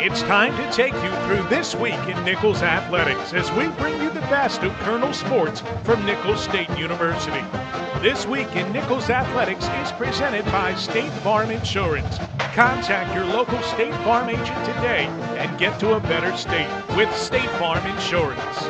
It's time to take you through this week in Nicholls Athletics as we bring you the best of Colonel sports from Nicholls State University. This week in Nicholls Athletics is presented by State Farm Insurance. Contact your local State Farm agent today and get to a better state with State Farm Insurance.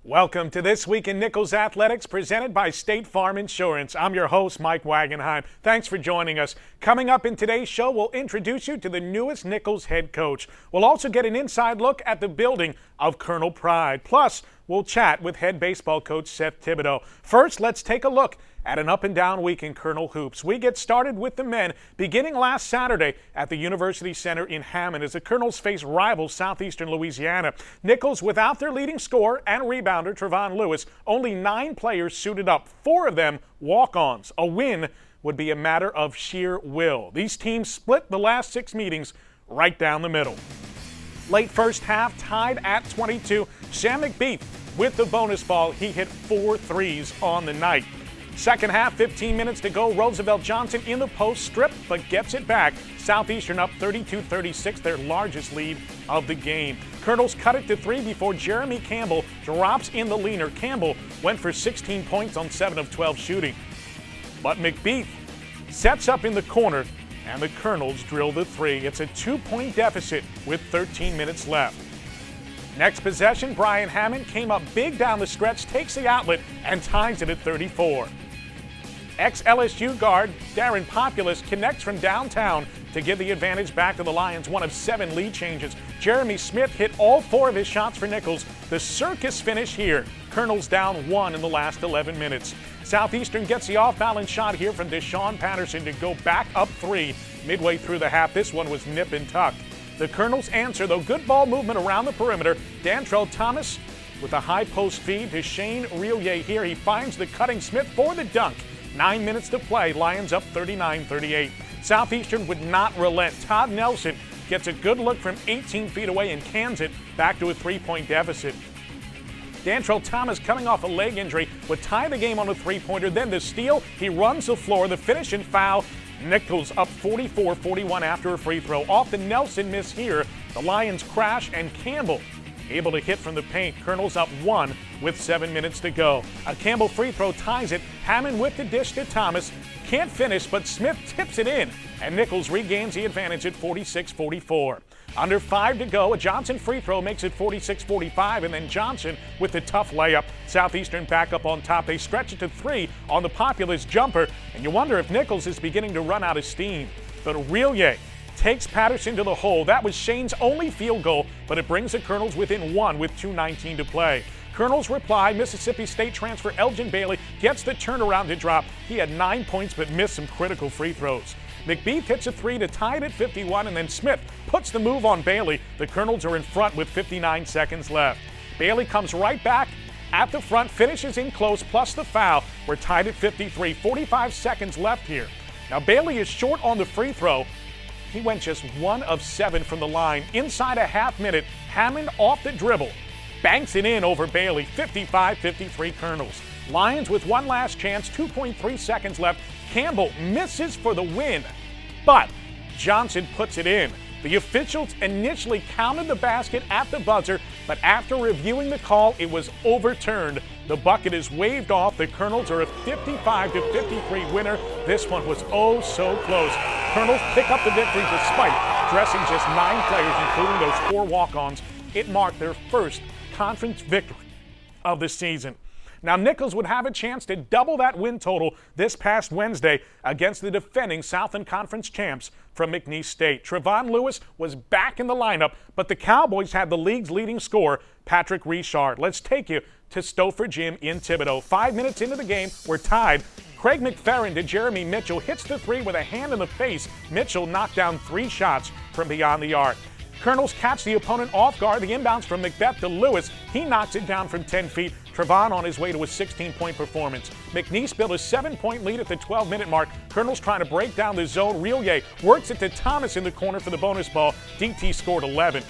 Welcome to This Week in Nicholls Athletics, presented by State Farm Insurance. I'm your host, Mike Wagenheim. Thanks for joining us. Coming up in today's show, we'll introduce you to the newest Nicholls head coach. We'll also get an inside look at the building of Colonel Pride. Plus, we'll chat with head baseball coach Seth Thibodeau. First, let's take a look at an up-and-down week in Colonel hoops. We get started with the men, beginning last Saturday at the University Center in Hammond as the Colonels face rival Southeastern Louisiana. Nicholls without their leading scorer and rebounder, Trevon Lewis. Only 9 players suited up, 4 of them walk-ons. A win would be a matter of sheer will. These teams split the last 6 meetings right down the middle. Late first half, tied at 22. Sam McNeese with the bonus ball. He hit 4 threes on the night. Second half, 15 minutes to go. Roosevelt Johnson in the post, stripped, but gets it back. Southeastern up 32-36, their largest lead of the game. Colonels cut it to 3 before Jeremy Campbell drops in the leaner. Campbell went for 16 points on 7 of 12 shooting. But McNeese sets up in the corner, and the Colonels drill the 3. It's a 2-point deficit with 13 minutes left. Next possession, Brian Hammond came up big down the stretch, takes the outlet, and ties it at 34. Ex-LSU guard Darren Populus connects from downtown to give the advantage back to the Lions, one of 7 lead changes. Jeremy Smith hit all 4 of his shots for Nicholls. The circus finish here. Colonels down 1 in the last 11 minutes. Southeastern gets the off-balance shot here from Deshaun Patterson to go back up 3 midway through the half. This one was nip and tuck. The Colonels answer, though. Good ball movement around the perimeter. Dantrell Thomas with a high post feed to Shane Rillier here. He finds the cutting Smith for the dunk. 9 minutes to play. Lions up 39-38. Southeastern would not relent. Todd Nelson gets a good look from 18 feet away and cans it back to a 3-point deficit. Dantrell Thomas, coming off a leg injury, would tie the game on a 3-pointer. Then the steal. He runs the floor. The finish and foul. Nicholls up 44-41 after a free throw. Off the Nelson miss here. The Lions crash, and Campbell able to hit from the paint. Colonels up 1 with 7 minutes to go. A Campbell free throw ties it. Hammond with the dish to Thomas. Can't finish, but Smith tips it in, and Nicholls regains the advantage at 46-44. Under 5 to go, a Johnson free throw makes it 46-45, and then Johnson with the tough layup. Southeastern back up on top. They stretch it to 3 on the Populous jumper, and you wonder if Nicholls is beginning to run out of steam. But Rillier takes Patterson to the hole. That was Shane's only field goal, but it brings the Colonels within 1 with 2:19 to play. Colonels reply. Mississippi State transfer Elgin Bailey gets the turnaround to drop. He had 9 points but missed some critical free throws. McNeese hits a 3 to tie it at 51, and then Smith puts the move on Bailey. The Colonels are in front with 59 seconds left. Bailey comes right back at the front, finishes in close, plus the foul. We're tied at 53, 45 seconds left here. Now Bailey is short on the free throw. He went just 1 of 7 from the line. Inside a half minute, Hammond off the dribble banks it in over Bailey. 55-53 Colonels. Lions with one last chance, 2.3 seconds left. Campbell misses for the win, but Johnson puts it in. The officials initially counted the basket at the buzzer, but after reviewing the call, it was overturned. The bucket is waved off. The Colonels are a 55-53 winner. This one was oh so close. Colonels pick up the victory despite dressing just 9 players, including those 4 walk-ons. It marked their first conference victory of the season. Now, Nicholls would have a chance to double that win total this past Wednesday against the defending Southland Conference champs from McNeese State. Trevon Lewis was back in the lineup, but the Cowboys had the league's leading scorer, Patrick Richard. Let's take you to Stouffer Gym in Thibodaux. 5 minutes into the game, we're tied. Craig McFerrin to Jeremy Mitchell hits the 3 with a hand in the face. Mitchell knocked down 3 shots from beyond the arc. Colonels catch the opponent off guard. The inbounds from Macbeth to Lewis. He knocks it down from 10 feet. Trevon on his way to a 16-point performance. McNeese built a 7-point lead at the 12-minute mark. Colonels trying to break down the zone. Rillier works it to Thomas in the corner for the bonus ball. DT scored 11.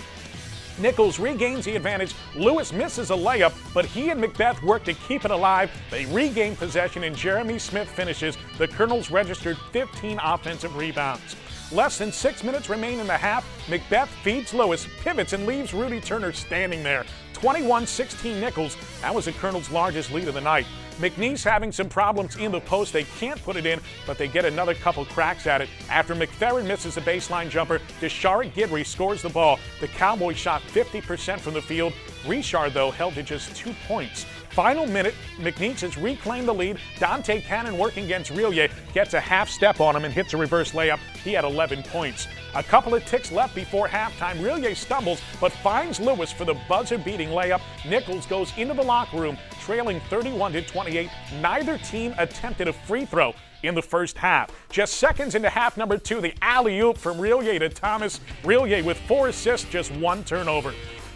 Nicholls regains the advantage. Lewis misses a layup, but he and Macbeth work to keep it alive. They regain possession, and Jeremy Smith finishes. The Colonels registered 15 offensive rebounds. Less than 6 minutes remain in the half. Macbeth feeds Lewis, pivots, and leaves Rudy Turner standing there. 21-16 Nicholls. That was the Colonels' largest lead of the night. McNeese having some problems in the post. They can't put it in, but they get another couple cracks at it. After McFerrin misses a baseline jumper, Desharik Gidry scores the ball. The Cowboys shot 50% from the field. Richard, though, held to just 2 points. Final minute, McNeese has reclaimed the lead. Dante Cannon working against Rillier gets a half step on him and hits a reverse layup. He had 11 points. A couple of ticks left before halftime. Rillier stumbles but finds Lewis for the buzzer-beating layup. Nicholls goes into the locker room trailing 31-28. Neither team attempted a free throw in the first half. Just seconds into half number 2, the alley-oop from Rillier to Thomas. Rillier with 4 assists, just 1 turnover.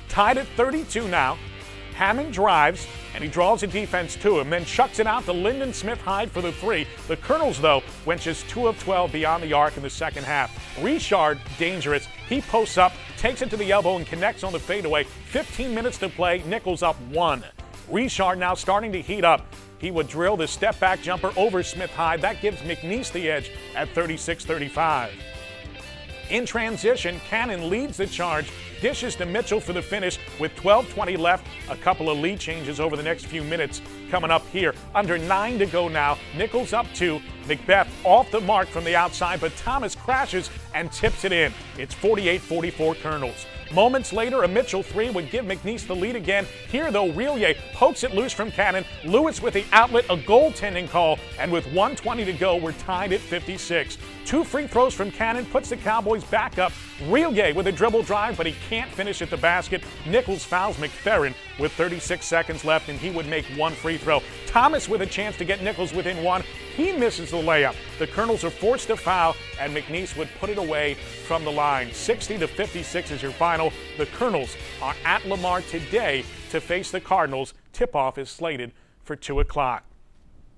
Tied at 32 now. Hammond drives, and he draws a defense to him, then chucks it out to Lyndon Smith-Hyde for the 3. The Colonels, though, went just 2 of 12 beyond the arc in the second half. Richard, dangerous. He posts up, takes it to the elbow, and connects on the fadeaway. 15 minutes to play. Nicholls up 1. Richard now starting to heat up. He would drill the step-back jumper over Smith-Hyde. That gives McNeese the edge at 36-35. In transition, Cannon leads the charge, dishes to Mitchell for the finish with 12:20 left. A couple of lead changes over the next few minutes coming up here. Under 9 to go now. Nicholls up 2. Macbeth off the mark from the outside, but Thomas crashes and tips it in. It's 48-44 Colonels. Moments later, a Mitchell 3 would give McNeese the lead again. Here, though, Rillier pokes it loose from Cannon. Lewis with the outlet, a goaltending call, and with 1:20 to go, we're tied at 56. 2 free throws from Cannon puts the Cowboys back up. Rillier with a dribble drive, but he can't finish at the basket. Nicholls fouls McFerrin with 36 seconds left, and he would make 1 free throw. Thomas with a chance to get Nicholls within 1. He misses the layup. The Colonels are forced to foul, and McNeese would put it away from the line. 60-56 is your final. The Colonels are at Lamar today to face the Cardinals. Tip-off is slated for 2 o'clock.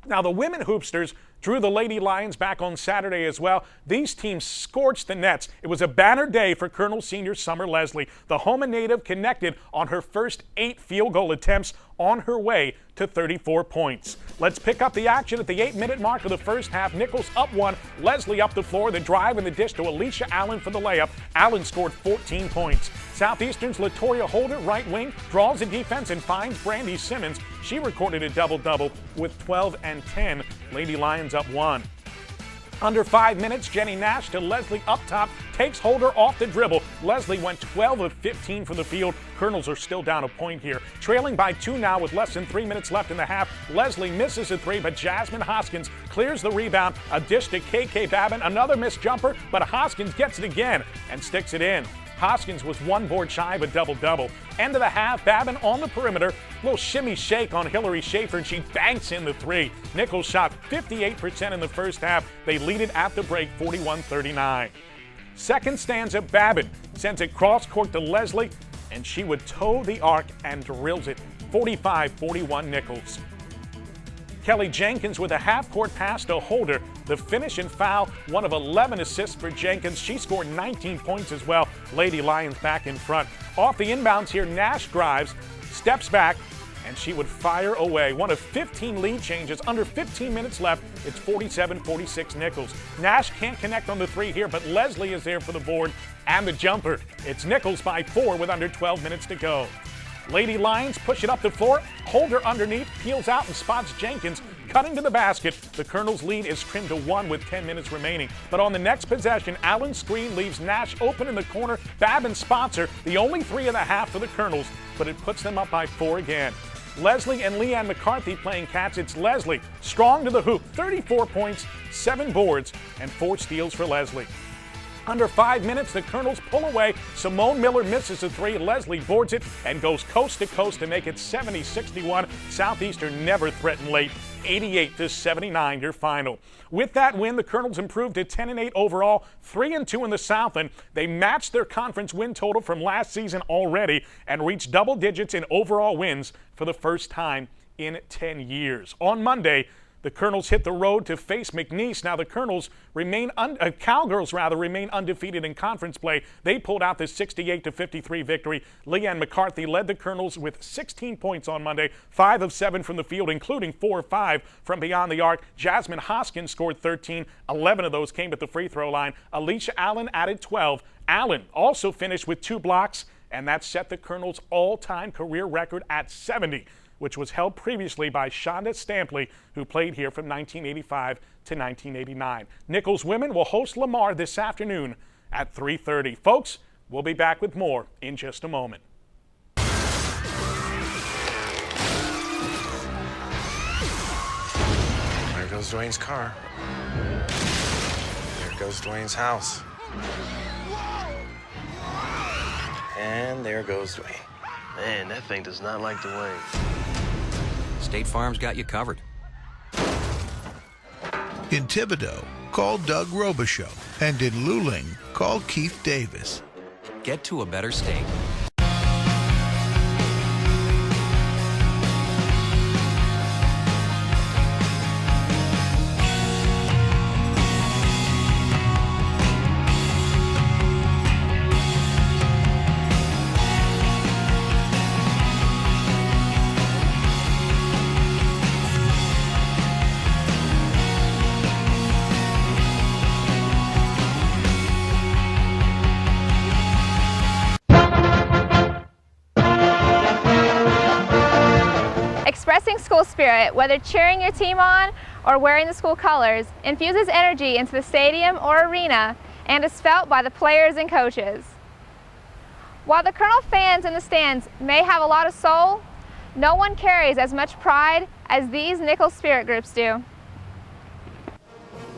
Now, the women hoopsters drew the Lady Lions back on Saturday as well. These teams scorched the nets. It was a banner day for Colonel senior Summer Leslie. The Houma native connected on her first 8 field goal attempts on her way to 34 points. Let's pick up the action at the 8-minute mark of the first half. Nicholls up 1, Leslie up the floor, the drive and the dish to Alicia Allen for the layup. Allen scored 14 points. Southeastern's Latoya Holder, right wing, draws the defense and finds Brandy Simmons. She recorded a double-double with 12 and 10. Lady Lions up 1. Under 5 minutes, Jenny Nash to Leslie up top, takes Holder off the dribble. Leslie went 12 of 15 from the field. Colonels are still down a point here. Trailing by 2 now with less than 3 minutes left in the half. Leslie misses a 3, but Jasmine Hoskins clears the rebound. A dish to KK Babin, another missed jumper, but Hoskins gets it again and sticks it in. Hoskins was 1 board shy of a double-double. End of the half, Babin on the perimeter. Little shimmy shake on Hillary Schaefer, and she banks in the 3. Nicholls shot 58% in the first half. They lead it at the break, 41-39. Second stanza, Babin sends it cross-court to Leslie, and she would toe the arc and drills it. 45-41 Nicholls. Kelly Jenkins with a half-court pass to Holder. The finish and foul, 1 of 11 assists for Jenkins. She scored 19 points as well. Lady Lions back in front. Off the inbounds here, Nash drives, steps back, and she would fire away. 1 of 15 lead changes. Under 15 minutes left, it's 47-46 Nicholls. Nash can't connect on the 3 here, but Leslie is there for the board and the jumper. It's Nicholls by 4 with under 12 minutes to go. Lady Lions push it up the floor. Holder underneath, peels out and spots Jenkins cutting to the basket. The Colonels' lead is trimmed to 1 with 10 minutes remaining. But on the next possession, Allen's screen leaves Nash open in the corner. Babin spots her. The only 3 in the half for the Colonels, but it puts them up by 4 again. Leslie and Leanne McCarthy playing catch. It's Leslie strong to the hoop. 34 points, 7 boards, and 4 steals for Leslie. Under 5 minutes, the Colonels pull away. Simone Miller misses a 3. Leslie boards it and goes coast to coast to make it 70-61. Southeastern never threatened late. 88-79 your final. With that win, the Colonels improved to 10-8 overall, 3-2 in the Southland. They matched their conference win total from last season already and reached double digits in overall wins for the first time in 10 years. On Monday, The Colonels hit the road to face McNeese. Now the Cowgirls remain undefeated in conference play. They pulled out this 68-53 victory. Leanne McCarthy led the Colonels with 16 points on Monday, 5 of 7 from the field, including 4 of 5 from beyond the arc. Jasmine Hoskins scored 13. 11 of those came at the free throw line. Alicia Allen added 12. Allen also finished with 2 blocks, and that set the Colonels' all-time career record at 70, which was held previously by Shonda Stampley, who played here from 1985 to 1989. Nicholls women will host Lamar this afternoon at 3:30. Folks, we'll be back with more in just a moment. There goes Dwayne's car. There goes Dwayne's house. And there goes Dwayne. Man, that thing does not like Dwayne. State Farm's got you covered. In Thibodeau, call Doug Robichaux. And in Luling, call Keith Davis. Get to a better state. Expressing school spirit, whether cheering your team on or wearing the school colors, infuses energy into the stadium or arena and is felt by the players and coaches. While the Colonel fans in the stands may have a lot of soul, no one carries as much pride as these Nicholls spirit groups do.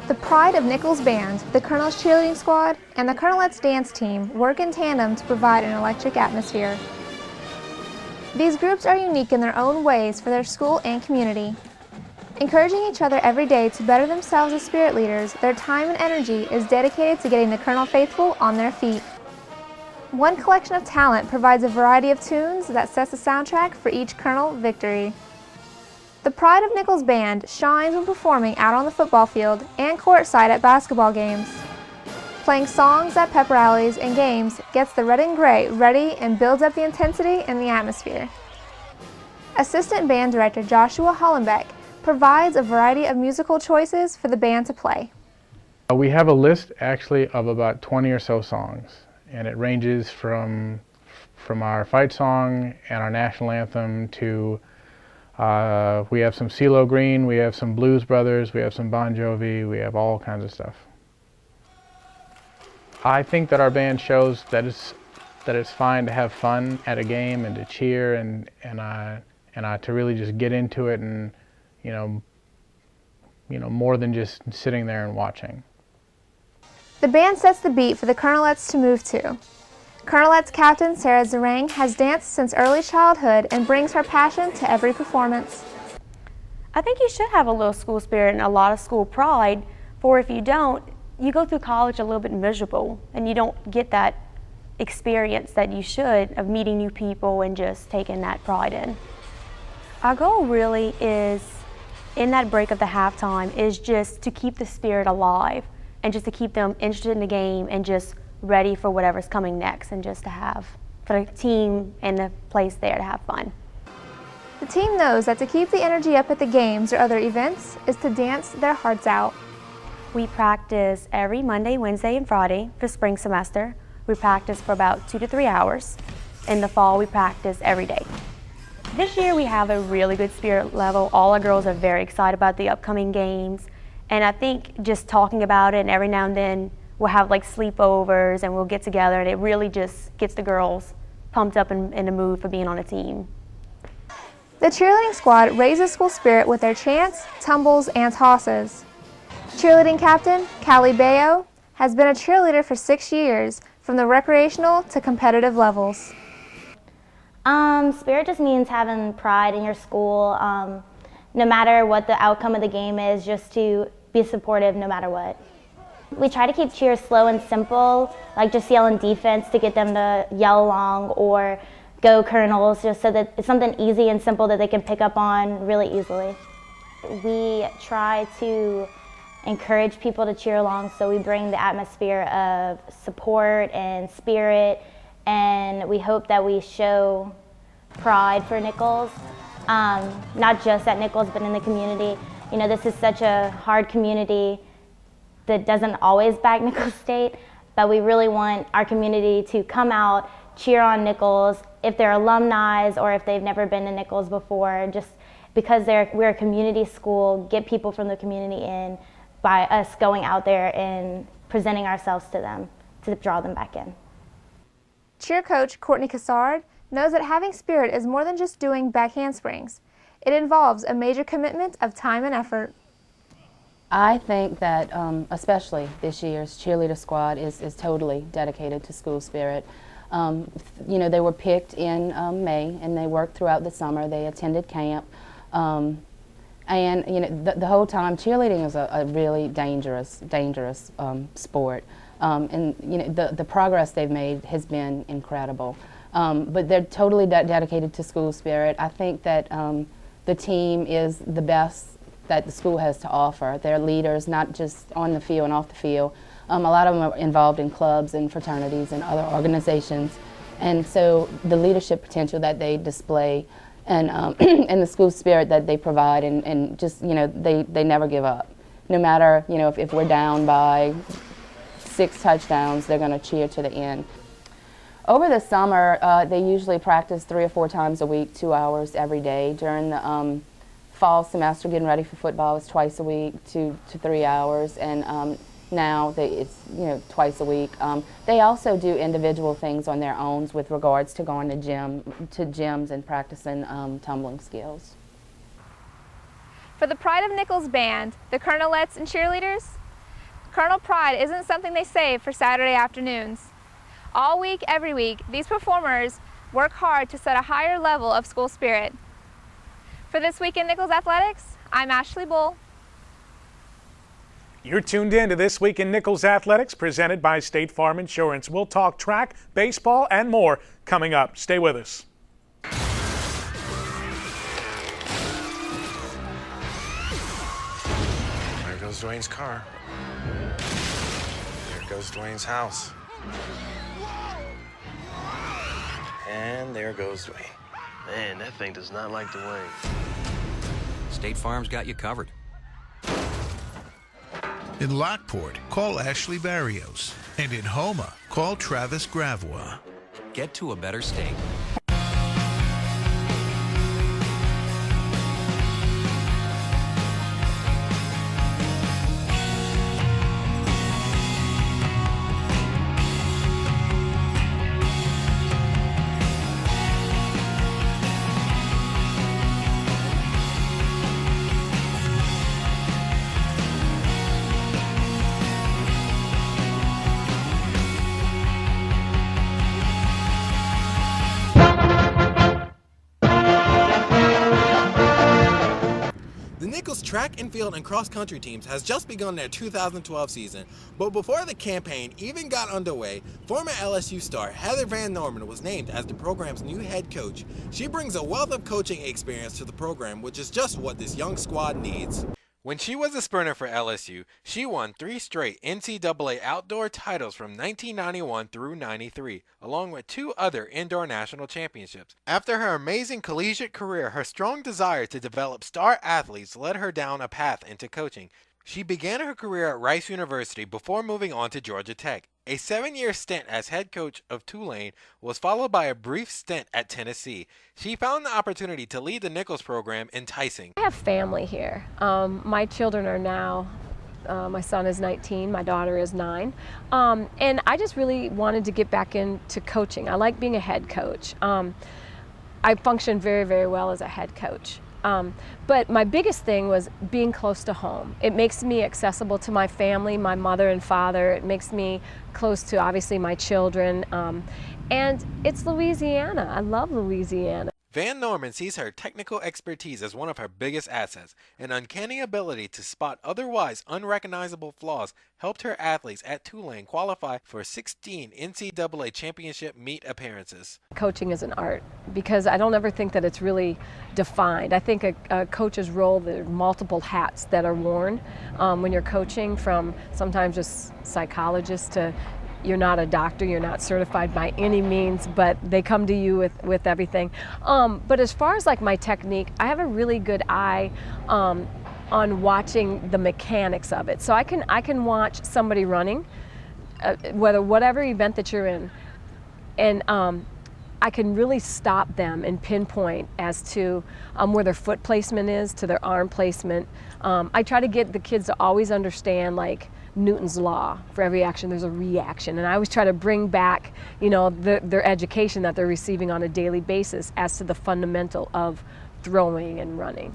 The pride of Nicholls Band, the Colonel's cheerleading squad, and the Colonel's dance team work in tandem to provide an electric atmosphere. These groups are unique in their own ways for their school and community. Encouraging each other every day to better themselves as spirit leaders, their time and energy is dedicated to getting the Colonel faithful on their feet. One collection of talent provides a variety of tunes that sets the soundtrack for each Colonel victory. The pride of Nicholls Band shines when performing out on the football field and courtside at basketball games. Playing songs at pep rallies and games gets the red and gray ready and builds up the intensity in the atmosphere. Assistant Band Director Joshua Hollenbeck provides a variety of musical choices for the band to play. We have a list actually of about 20 or so songs, and it ranges from our fight song and our national anthem to we have some CeeLo Green, we have some Blues Brothers, we have some Bon Jovi, we have all kinds of stuff. I think that our band shows that it's fine to have fun at a game and to cheer and to really just get into it and you know more than just sitting there and watching. The band sets the beat for the Colonelettes to move to. Colonelettes captain Sarah Zarang has danced since early childhood and brings her passion to every performance. I think you should have a little school spirit and a lot of school pride, for if you don't, you go through college a little bit miserable and you don't get that experience that you should of meeting new people and just taking that pride in. Our goal really is, in that break of the halftime, is just to keep the spirit alive and just to keep them interested in the game and just ready for whatever's coming next, and just to have, for the team and the place there to have fun. The team knows that to keep the energy up at the games or other events is to dance their hearts out. We practice every Monday, Wednesday, and Friday for spring semester. We practice for about 2 to 3 hours. In the fall, we practice every day. This year, we have a really good spirit level. All our girls are very excited about the upcoming games. And I think just talking about it, and every now and then, we'll have like sleepovers and we'll get together, and it really just gets the girls pumped up in the mood for being on a team. The cheerleading squad raises school spirit with their chants, tumbles, and tosses. Cheerleading captain, Callie Bayo, has been a cheerleader for 6 years, from the recreational to competitive levels. Spirit just means having pride in your school, no matter what the outcome of the game is, just to be supportive no matter what. We try to keep cheers slow and simple, like just yelling defense to get them to yell along, or go Colonels, just so that it's something easy and simple that they can pick up on really easily. We try to encourage people to cheer along, so we bring the atmosphere of support and spirit, and we hope that we show pride for Nicholls, not just at Nicholls but in the community. You know, this is such a hard community that doesn't always back Nicholls State, but we really want our community to come out, cheer on Nicholls, if they're alumni or if they've never been to Nicholls before, just because we're a community school, get people from the community in by us going out there and presenting ourselves to them to draw them back in. Cheer coach Courtney Cassard knows that having spirit is more than just doing back handsprings. It involves a major commitment of time and effort. I think that especially this year's cheerleader squad is totally dedicated to school spirit. You know, they were picked in May and they worked throughout the summer. They attended camp. And you know, the whole time, cheerleading is a really dangerous sport. And you know, the progress they've made has been incredible. But they're totally dedicated to school spirit. I think that the team is the best that the school has to offer. They're leaders, not just on the field and off the field. A lot of them are involved in clubs and fraternities and other organizations. And so the leadership potential that they display and, and the school spirit that they provide, and just, you know, they never give up. No matter, you know, if we're down by 6 touchdowns, they're going to cheer to the end. Over the summer, they usually practice 3 or 4 times a week, 2 hours every day. During the fall semester, getting ready for football, it's twice a week, 2 to 3 hours, and now it's, you know, twice a week. They also do individual things on their own with regards to going to gyms and practicing tumbling skills. For the Pride of Nicholls band, the Colonelettes and cheerleaders, Colonel Pride isn't something they save for Saturday afternoons. All week, every week, these performers work hard to set a higher level of school spirit. For This Week in Nicholls Athletics, I'm Ashley Bull. You're tuned in to This Week in Nicholls Athletics, presented by State Farm Insurance. We'll talk track, baseball, and more coming up. Stay with us. There goes Dwayne's car. There goes Dwayne's house. And there goes Dwayne. Man, that thing does not like Dwayne. State Farm's got you covered. In Lockport, call Ashley Barrios. And in Houma, call Travis Gravois. Get to a better state. Track and field and cross-country teams has just begun their 2012 season, but before the campaign even got underway, former LSU star Heather Van Norman was named as the program's new head coach. She brings a wealth of coaching experience to the program, which is just what this young squad needs. When she was a sprinter for LSU, she won 3 straight NCAA outdoor titles from 1991 through 93, along with 2 other indoor national championships. After her amazing collegiate career, her strong desire to develop star athletes led her down a path into coaching. She began her career at Rice University before moving on to Georgia Tech. A 7-year stint as head coach of Tulane was followed by a brief stint at Tennessee. She found the opportunity to lead the Nicholls program enticing. I have family here. My children are now, my son is 19, my daughter is 9. And I just really wanted to get back into coaching. I like being a head coach. I function very, very well as a head coach. But my biggest thing was being close to home. It makes me accessible to my family, my mother and father. It makes me close to, obviously, my children. And it's Louisiana. I love Louisiana. Van Norman sees her technical expertise as one of her biggest assets. An uncanny ability to spot otherwise unrecognizable flaws helped her athletes at Tulane qualify for 16 NCAA championship meet appearances. Coaching is an art because I don't ever think that it's really defined. I think a coach's role, there are multiple hats that are worn when you're coaching, from sometimes just psychologist to you're not a doctor, you're not certified by any means, but they come to you with everything. But as far as like my technique, I have a really good eye on watching the mechanics of it. So I can watch somebody running, whatever event that you're in, and I can really stop them and pinpoint as to where their foot placement is, to their arm placement. I try to get the kids to always understand, like, Newton's law. For every action there's a reaction, and I always try to bring back, you know, their education that they're receiving on a daily basis as to the fundamental of throwing and running.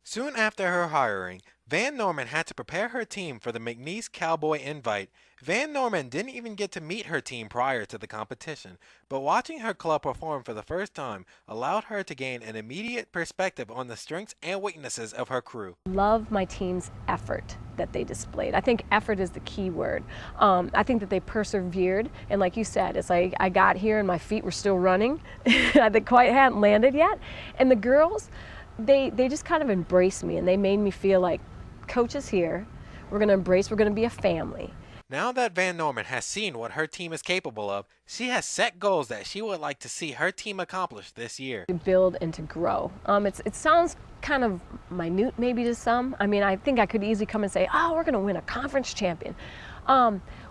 Soon after her hiring, Van Norman had to prepare her team for the McNeese Cowboy Invite. Van Norman didn't even get to meet her team prior to the competition, but watching her club perform for the first time allowed her to gain an immediate perspective on the strengths and weaknesses of her crew. Love my team's effort that they displayed. I think effort is the key word. I think that they persevered, and like you said, it's like I got here and my feet were still running. They quite hadn't landed yet. And the girls, they just kind of embraced me, and they made me feel like, coach is here, we're going to embrace, we're going to be a family. Now that Van Norman has seen what her team is capable of, she has set goals that she would like to see her team accomplish this year. To build and to grow. It sounds kind of minute maybe to some. I mean, I think I could easily come and say, oh, we're going to win a conference champion.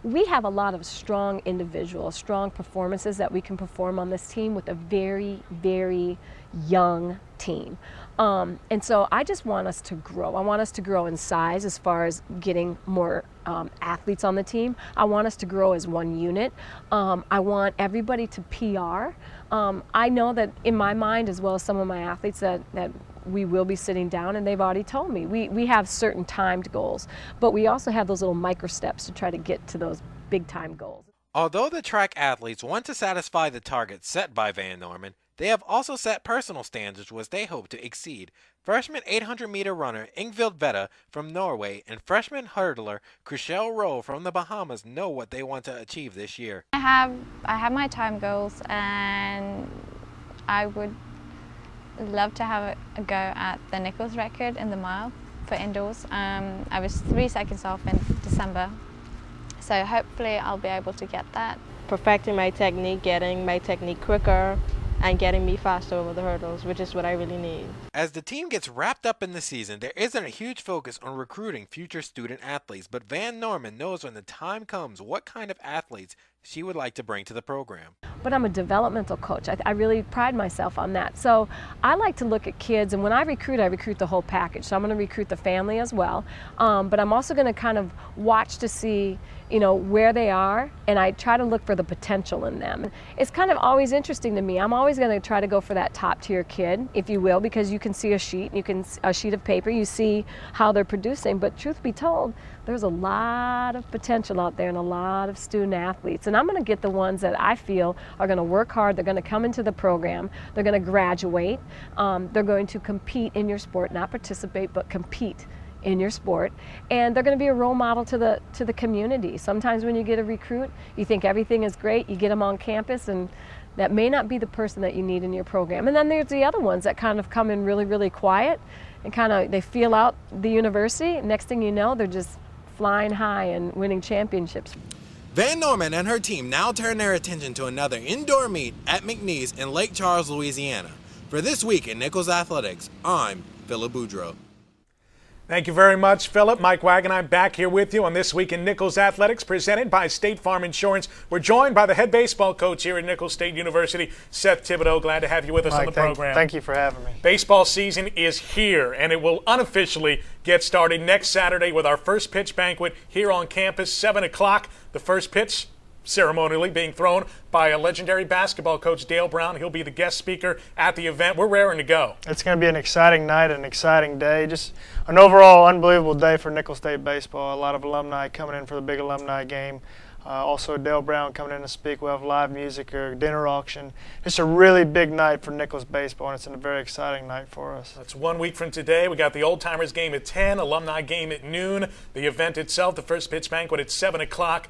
We have a lot of strong individuals, strong performances that we can perform on this team with a very, very young team. And so I just want us to grow. I want us to grow in size as far as getting more athletes on the team. I want us to grow as one unit. I want everybody to PR. I know that in my mind, as well as some of my athletes, that we will be sitting down, and they've already told me we have certain timed goals, but we also have those little micro steps to try to get to those big time goals. Although the track athletes want to satisfy the targets set by Van Norman, they have also set personal standards which they hope to exceed. Freshman 800-meter runner Ingvild Vedda from Norway and freshman hurdler Chriselle Rowe from the Bahamas know what they want to achieve this year. I have my time goals, and I would love to have a go at the Nicholls record in the mile for indoors. I was 3 seconds off in December, so hopefully I'll be able to get that. Perfecting my technique, getting my technique quicker, and getting me faster over the hurdles, which is what I really need. As the team gets wrapped up in the season, there isn't a huge focus on recruiting future student athletes, but Van Norman knows when the time comes what kind of athletes she would like to bring to the program. But I'm a developmental coach. I really pride myself on that. So I like to look at kids, and when I recruit the whole package. So I'm going to recruit the family as well, but I'm also going to kind of watch to see, you know, where they are, and I try to look for the potential in them. It's kind of always interesting to me. I'm always going to try to go for that top tier kid, if you will, because you can see a sheet of paper, you see how they're producing, but truth be told, there's a lot of potential out there and a lot of student athletes, and I'm going to get the ones that I feel are going to work hard, they're going to come into the program, they're going to graduate, they're going to compete in your sport, not participate, but compete in your sport, and they're going to be a role model to the community. Sometimes when you get a recruit, you think everything is great, you get them on campus, and that may not be the person that you need in your program. And then there's the other ones that kind of come in really, really quiet, and kind of they feel out the university. Next thing you know, they're just flying high and winning championships. Van Norman and her team now turn their attention to another indoor meet at McNeese in Lake Charles, Louisiana. For this week in Nicholls Athletics, I'm Philip Boudreau. Thank you very much, Philip. Mike Wagenheim back here with you on This Week in Nicholls Athletics, presented by State Farm Insurance. We're joined by the head baseball coach here at Nicholls State University, Seth Thibodeau. Glad to have you with us on the program. Thank you for having me. Baseball season is here, and it will unofficially get started next Saturday with our first pitch banquet here on campus, 7 o'clock. The first pitch ceremonially being thrown by a legendary basketball coach, Dale Brown. He'll be the guest speaker at the event. We're raring to go. It's going to be an exciting night, an exciting day, just an overall unbelievable day for Nicholls State baseball. A lot of alumni coming in for the big alumni game. Also, Dale Brown coming in to speak. We'll have live music, a dinner auction. It's a really big night for Nicholls baseball, and it's a very exciting night for us. That's 1 week from today. We got the Old Timers game at 10, alumni game at noon. The event itself, the first pitch banquet at 7 o'clock.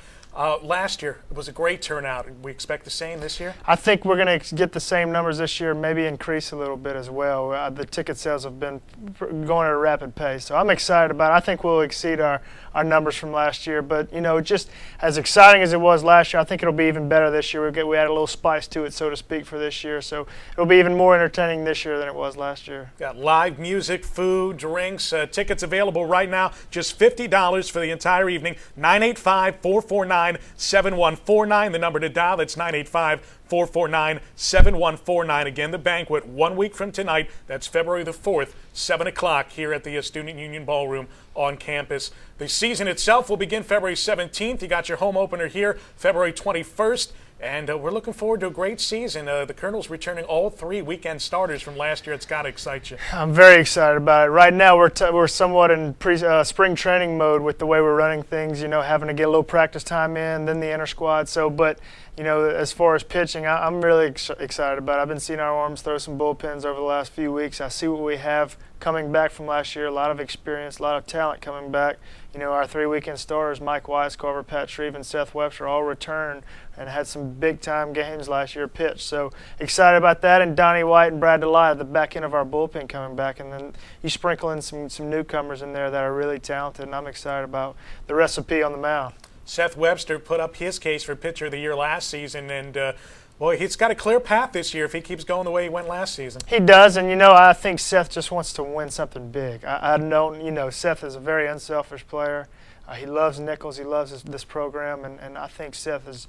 Last year, it was a great turnout. We expect the same this year? I think we're going to get the same numbers this year, maybe increase a little bit as well. The ticket sales have been going at a rapid pace, so I'm excited about it. I think we'll exceed our numbers from last year, but you know, just as exciting as it was last year, I think it'll be even better this year. We add a little spice to it, so to speak, for this year, so it'll be even more entertaining this year than it was last year. Got live music, food, drinks, tickets available right now, just $50 for the entire evening. 985-449-7149, the number to dial. That's 985-449-7149. Again, the banquet 1 week from tonight. That's February the 4th, 7 o'clock here at the Student Union Ballroom on campus. The season itself will begin February 17th. You got your home opener here February 21st. And we're looking forward to a great season. The Colonels returning all 3 weekend starters from last year. It's got to excite you. I'm very excited about it. Right now, we're somewhat in spring training mode with the way we're running things. You know, having to get a little practice time in, then the inter squad. So, but you know, as far as pitching, I'm really excited about it. I've been seeing our arms throw some bullpens over the last few weeks. I see what we have coming back from last year. A lot of experience, a lot of talent coming back. You know, our 3 weekend starters, Mike Weiscarver, Pat Shreve, and Seth Webster, all returned and had some big-time games last year pitched. So excited about that. And Donnie White and Brad DeLay, the back end of our bullpen coming back. And then you sprinkle in some newcomers in there that are really talented, and I'm excited about the recipe on the mound. Seth Webster put up his case for Pitcher of the Year last season, and boy, he's got a clear path this year if he keeps going the way he went last season. He does, and you know, I think Seth just wants to win something big. I don't, you know, Seth is a very unselfish player. He loves Nicholls. He loves this program, and I think Seth is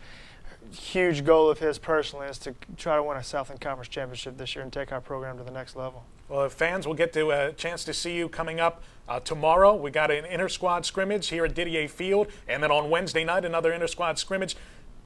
a huge goal of his personally is to try to win a Southland Conference championship this year and take our program to the next level. Well, fans will get to a chance to see you coming up tomorrow. We got an inter-squad scrimmage here at Didier Field, and then on Wednesday night another inter-squad scrimmage.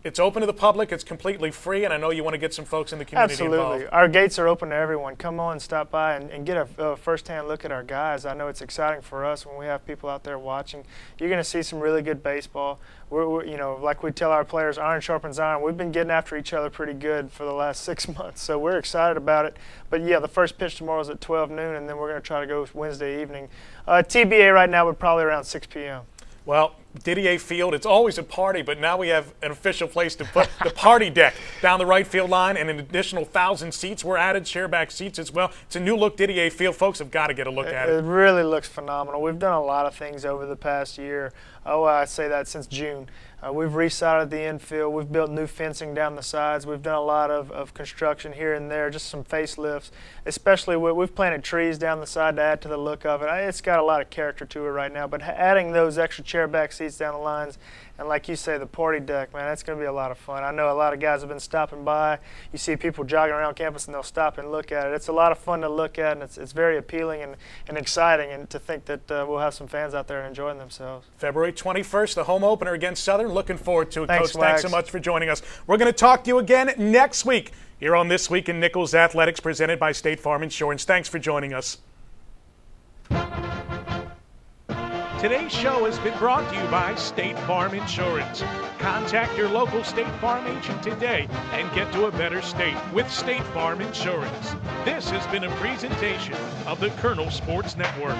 It's open to the public. It's completely free, and I know you want to get some folks in the community involved. Absolutely. Our gates are open to everyone. Come on, stop by, and get a first-hand look at our guys. I know it's exciting for us when we have people out there watching. You're going to see some really good baseball. We're, you know, like we tell our players, iron sharpens iron. We've been getting after each other pretty good for the last 6 months, so we're excited about it. But, yeah, the first pitch tomorrow is at 12 noon, and then we're going to try to go Wednesday evening. TBA right now would probably around 6 p.m. Well, Didier Field, it's always a party, but now we have an official place to put the party deck down the right field line, and an additional 1,000 seats were added, chairback seats as well. It's a new look Didier Field. Folks have got to get a look at it. It really looks phenomenal. We've done a lot of things over the past year. I say that since June. We've resided the infield. We've built new fencing down the sides. We've done a lot of construction here and there, just some facelifts. Especially we've planted trees down the side to add to the look of it. It's got a lot of character to it right now, but adding those extra chairback seats down the lines, and like you say, the party deck, man, that's going to be a lot of fun. I know a lot of guys have been stopping by. You see people jogging around campus, and they'll stop and look at it. It's a lot of fun to look at, and it's very appealing and exciting, and to think that we'll have some fans out there enjoying themselves. February 21st, the home opener against Southern. Looking forward to it, Thanks, Coach. Thanks so much for joining us. We're going to talk to you again next week here on This Week in Nicholls Athletics, presented by State Farm Insurance. Thanks for joining us. Today's show has been brought to you by State Farm Insurance. Contact your local State Farm agent today and get to a better state with State Farm Insurance. This has been a presentation of the Colonel Sports Network.